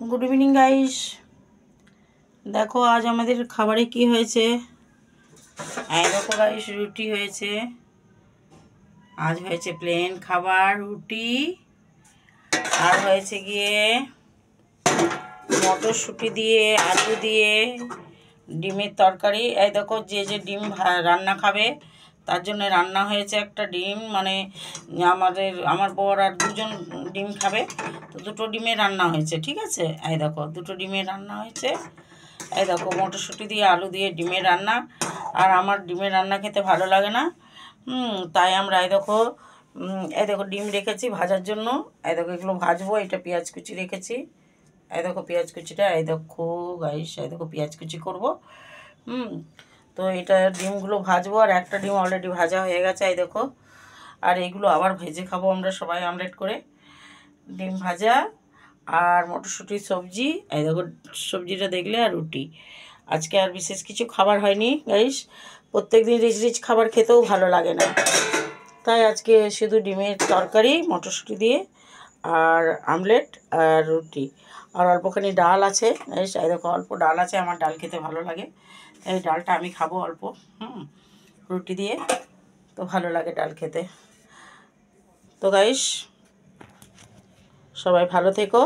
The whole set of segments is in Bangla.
Good evening guys. দেখো আজ আমাদের খাবারে কি হয়েছে। দেখো গাইস, রুটি হয়েছে। আজ হয়েছে প্লেন খাবার, রুটি। আর হয়েছে গিয়ে মটরশুঁটি দিয়ে, আলু দিয়ে ডিমের তরকারি। এই দেখো, যে যে ডিম রান্না খাবে তার জন্য রান্না হয়েছে একটা ডিম, মানে আমার বর আর দুজন ডিম খাবে, তো দুটো ডিমের রান্না হয়েছে। ঠিক আছে, এই দেখো দুটো ডিমের রান্না হয়েছে। এই দেখো মটরশুঁটি দিয়ে আলু দিয়ে ডিমের রান্না। আর আমার ডিমের রান্না খেতে ভালো লাগে না, তাই আমরা এই দেখো ডিম রেখেছি ভাজার জন্য। এই দেখো এগুলো ভাজবো। এটা পেঁয়াজ কুচি রেখেছি। এই দেখো পেঁয়াজ কুচিটা, এই দেখো গাইস, এই দেখো পেঁয়াজ কুচি করবো। তো এটা ডিমগুলো ভাজবো। আর একটা ডিম অলরেডি ভাজা হয়ে গেছে, এই দেখো। আর এইগুলো আবার ভেজে খাবো আমরা সবাই আমলেট করে। ডিম ভাজা আর মটরশুঁটির সবজি, এই দেখো সবজিটা দেখলে, আর রুটি। আজকে আর বিশেষ কিছু খাবার হয়নি গাইস। প্রত্যেক দিন রিচ রিচ খাবার খেতেও ভালো লাগে না, তাই আজকে শুধু ডিমের তরকারি মটরশুঁটি দিয়ে আর আমলেট আর রুটি। আর অল্পখানি ডাল আছে গাইস, এই দেখো অল্প ডাল আছে। আমার ডাল খেতে ভালো লাগে, এই ডালটা আমি খাবো অল্প। রুটি দিয়ে তো ভালো লাগে ডাল খেতে। তো গাইস সবাই ভালো থেকো,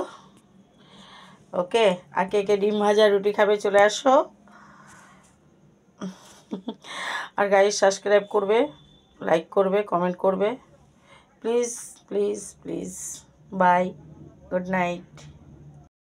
ওকে। আর কে কে ডিম ভাজা রুটি খাবে চলে আসো। আর গাইস সাবস্ক্রাইব করবে, লাইক করবে, কমেন্ট করবে, please please please. Bye, good night.